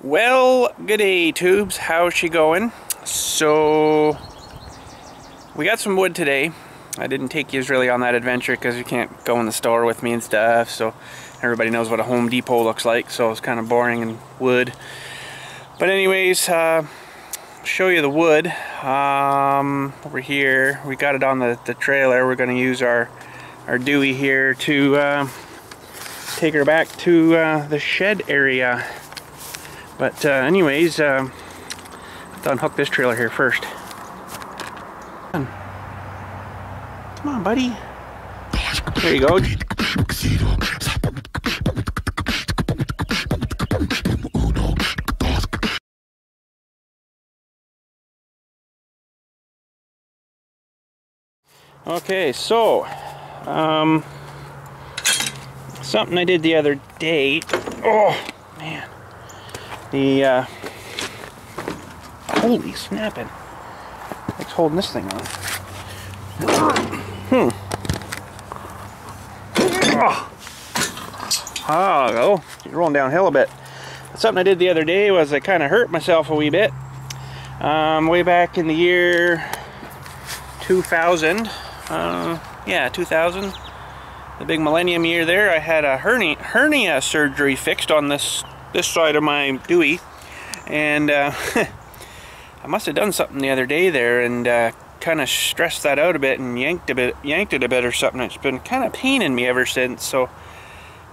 Well, good day, tubes. How's she going? So, we got some wood today. I didn't take you really on that adventure because you can't go in the store with me and stuff. So, everybody knows what a Home Depot looks like. So, it's kind of boring and wood. But anyways, show you the wood. Over here, we got it on the trailer. We're going to use our Dewey here to take her back to the shed area. But anyways, I'll unhook this trailer here first. Come on, buddy. There you go. Okay, so something I did the other day. Oh man. Holy snapping. It's holding this thing on. Oh, you're rolling downhill a bit. Something I did the other day was I kind of hurt myself a wee bit. Way back in the year 2000. Yeah, 2000. The big millennium year there, I had a hernia surgery fixed on this side of my Dewey, and I must have done something the other day there and kind of stressed that out a bit and yanked it a bit or something. It's been kind of paining me ever since, so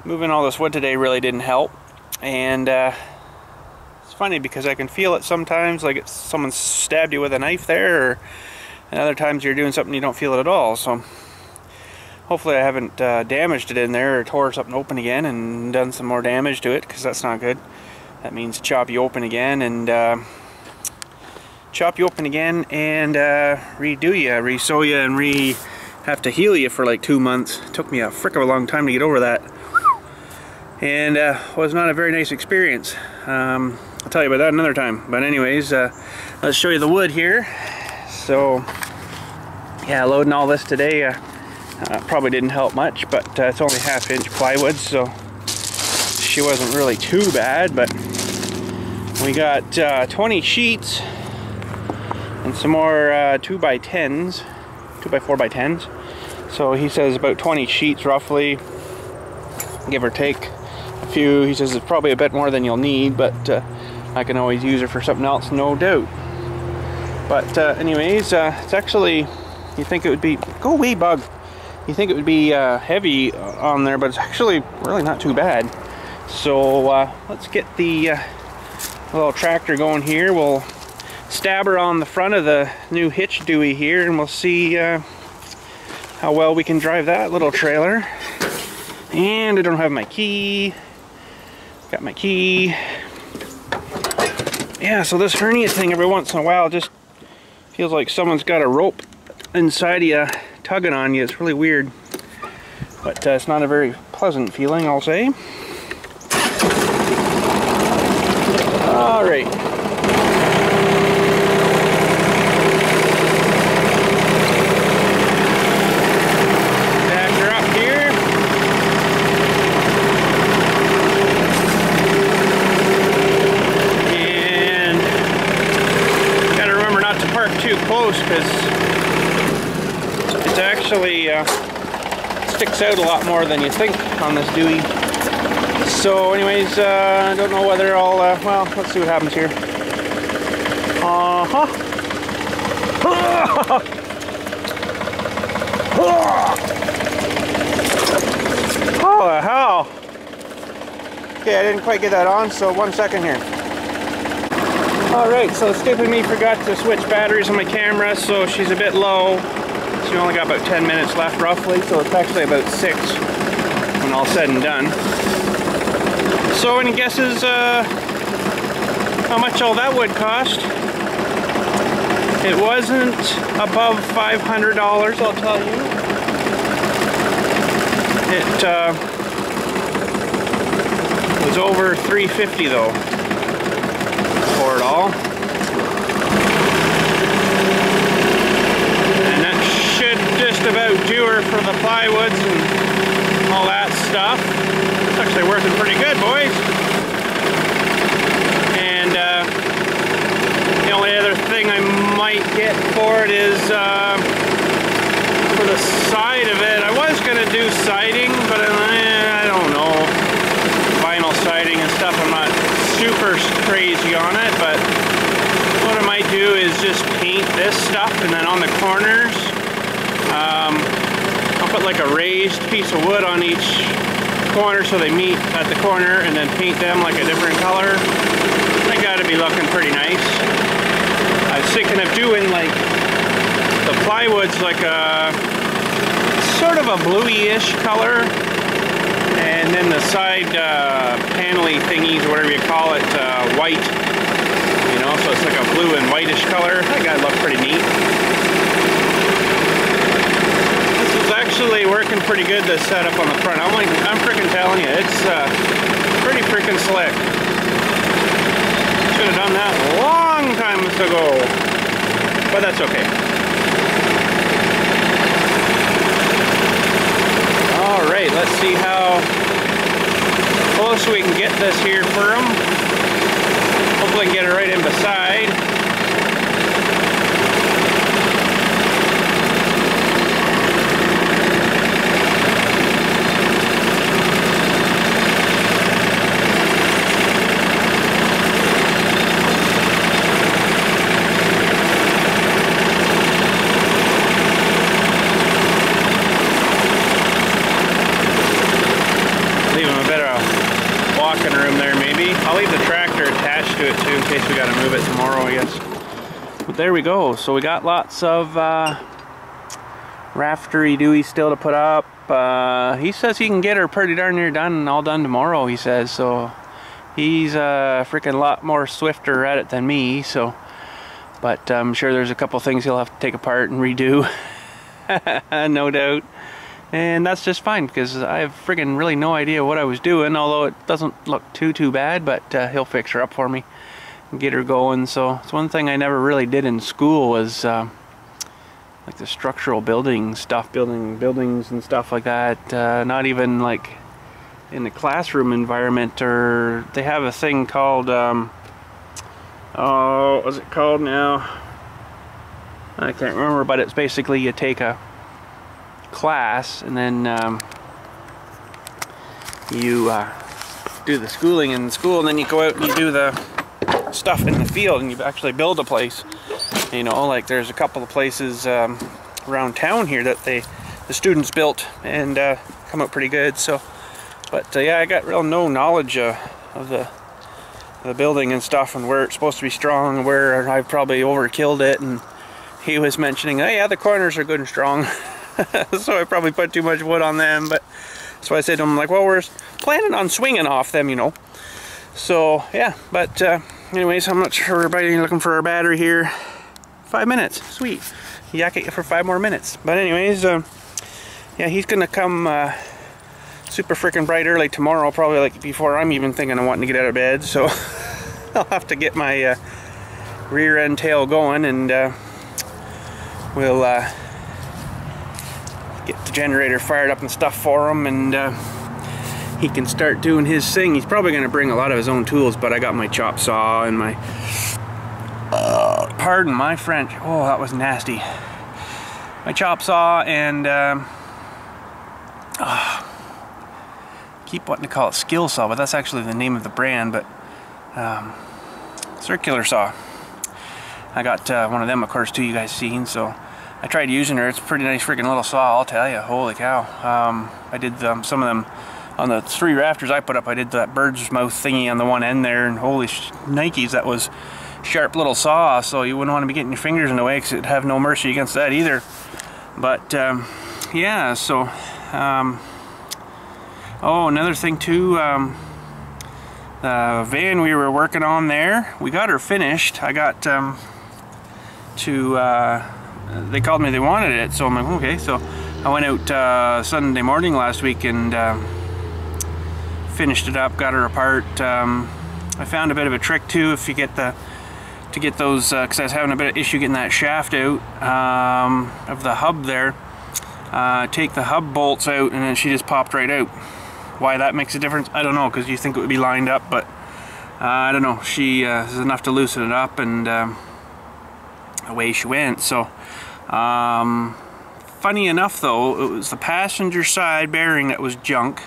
moving all this wood today really didn't help. And it's funny because I can feel it sometimes, like it's someone stabbed you with a knife there, and other times you're doing something you don't feel it at all. So hopefully I haven't damaged it in there or tore something open again and done some more damage to it, because that's not good. That means chop you open again and redo you, re-sew you, and have to heal you for like 2 months. It took me a frick of a long time to get over that, and was not a very nice experience. I'll tell you about that another time. But anyways, let's show you the wood here. So yeah, loading all this today probably didn't help much, but it's only 1/2 inch plywood, so she wasn't really too bad. But we got 20 sheets and some more 2x10s, 2x4x10s. So he says about 20 sheets roughly, give or take a few. He says it's probably a bit more than you'll need, but I can always use it for something else, no doubt. But anyways, it's actually, you think it would be, go away bug. You think it would be heavy on there, but it's actually really not too bad. So let's get the little tractor going here. We'll stab her on the front of the new hitch Dewey here, and we'll see how well we can drive that little trailer. And I don't have my key. Got my key. Yeah, so this hernia thing every once in a while just feels like someone's got a rope inside of you tugging on you. It's really weird, but it's not a very pleasant feeling, I'll say. All right. Back her up here. And gotta remember not to park too close, because it's actually sticks out a lot more than you think on this Dewey. So anyways, I don't know whether I'll, well, let's see what happens here. Holy hell. Okay, I didn't quite get that on, so 1 second here. Alright, so stupid me forgot to switch batteries on my camera, so she's a bit low. She only got about 10 minutes left roughly, so it's actually about 6 when all said and done. So any guesses how much all that would cost? It wasn't above $500, I'll tell you. It was over $350 though for it all. And that should just about do her for the plywoods and all that stuff. It's actually working pretty good, boys. super crazy on it, but what I might do is just paint this stuff, and then on the corners, I'll put like a raised piece of wood on each corner so they meet at the corner, and then paint them like a different color. They gotta be looking pretty nice. I was thinking of doing like the plywood's like a sort of a bluey-ish color, and then the side panely thingies, whatever you call it, white. You know, so it's like a blue and whitish color. That gotta look pretty neat. This is actually working pretty good, this setup on the front. I'm freaking telling you, it's pretty freaking slick. Should have done that a long time ago, but that's okay. Alright, let's see how close we can get this here for them. Hopefully I can get it right in beside. Room there, maybe. I'll leave the tractor attached to it too in case we got to move it tomorrow, I guess. But there we go. So we got lots of raftery dewey still to put up. He says he can get her pretty darn near done, all done tomorrow, he says. So he's a freaking lot more swifter at it than me. So, but I'm sure there's a couple things he'll have to take apart and redo. No doubt. And that's just fine, because I have friggin' really no idea what I was doing, although it doesn't look too bad, but he'll fix her up for me and get her going. So it's one thing I never really did in school was like the structural building stuff, building buildings and stuff like that. Not even like in the classroom environment, or they have a thing called, oh, what's it called now? I can't remember, but it's basically you take a class and then you do the schooling in school, and then you go out and you do the stuff in the field and you actually build a place. You know, like there's a couple of places around town here that the students built and come out pretty good. So, but yeah, I got real no knowledge of the building and stuff, and where it's supposed to be strong and where I've probably overkilled it. And he was mentioning, oh yeah, the corners are good and strong. So I probably put too much wood on them, but so I said to him, like, well, we're planning on swinging off them, you know. So yeah, but anyways, I'm not sure everybody looking for a battery here. 5 minutes, sweet. Yak it for 5 more minutes. But anyways, yeah, he's gonna come super freaking bright early tomorrow, probably like before I'm even thinking of wanting to get out of bed. So I'll have to get my rear end tail going, and we'll get the generator fired up and stuff for him, and he can start doing his thing. He's probably going to bring a lot of his own tools, but I got my chop saw and my pardon my French, oh that was nasty, my chop saw, and keep wanting to call it skill saw, but that's actually the name of the brand, but circular saw. I got one of them, of course, too, you guys seen, so I tried using her. It's a pretty nice freaking little saw, I'll tell you. Holy cow. I did some of them on the 3 rafters I put up. I did that bird's mouth thingy on the one end there, and holy Nikes, that was sharp little saw, so you wouldn't want to be getting your fingers in the way, because it'd have no mercy against that either. But yeah, so oh, another thing too, the van we were working on there, we got her finished. I got they called me, they wanted it, so I'm like, okay. So I went out Sunday morning last week and finished it up, got her apart. I found a bit of a trick too, if you get to get those, because I was having a bit of issue getting that shaft out of the hub there. Take the hub bolts out, and then she just popped right out. Why that makes a difference, I don't know, because you think it would be lined up, but I don't know. She is enough to loosen it up, and away she went. So funny enough though, it was the passenger side bearing that was junk,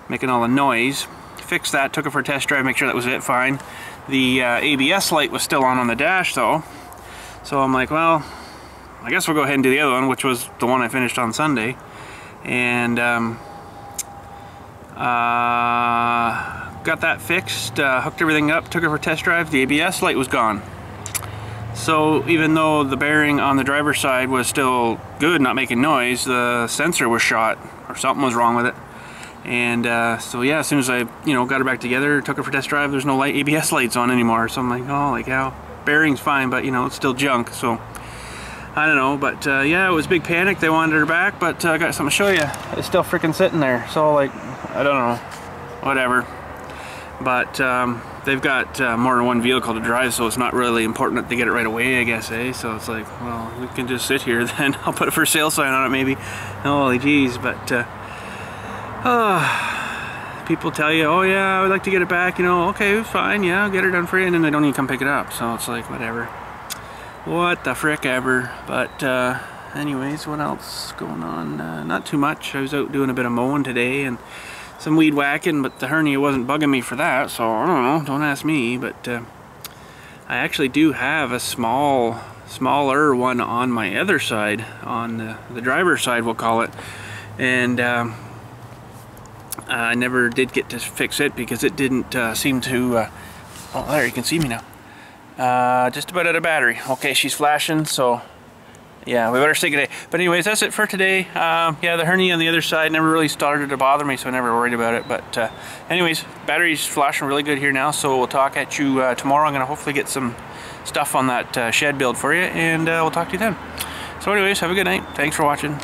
making all the noise. fixed that, took it for a test drive, make sure that was it fine. The ABS light was still on the dash though, so I'm like, well, I guess we'll go ahead and do the other one, which was the one I finished on Sunday. And got that fixed, hooked everything up, took it for a test drive. The ABS light was gone. So even though the bearing on the driver's side was still good, not making noise, the sensor was shot, or something was wrong with it. And so yeah, as soon as I, you know, got it back together, took it for test drive, there's no light ABS lights on anymore. So I'm like, oh, like how? Bearing's fine, but you know, it's still junk. So I don't know, but yeah, it was a big panic. They wanted her back, but I got something to show you. It's still freaking sitting there. So like, I don't know, whatever. But they've got more than one vehicle to drive, so it's not really important that they get it right away, I guess, eh? So it's like, well, we can just sit here then. I'll put a for sale sign on it maybe. Holy jeez, but people tell you, oh yeah, I would like to get it back, you know, okay, fine, yeah, I'll get her done for you, and then they don't even come pick it up. So it's like, whatever. What the frick ever. But anyways, what else going on? Not too much. I was out doing a bit of mowing today and some weed whacking, but the hernia wasn't bugging me for that, so I don't know, don't ask me. But I actually do have a smaller one on my other side, on the driver's side we'll call it, and I never did get to fix it because it didn't seem to oh, there, you can see me now. Just about out of battery. Okay, she's flashing, so yeah, we better say good day. But anyways, that's it for today. Yeah, the hernia on the other side never really started to bother me, so I never worried about it. But anyways, battery's flashing really good here now, so we'll talk at you tomorrow. I'm gonna hopefully get some stuff on that shed build for you, and we'll talk to you then. So anyways, have a good night. Thanks for watching.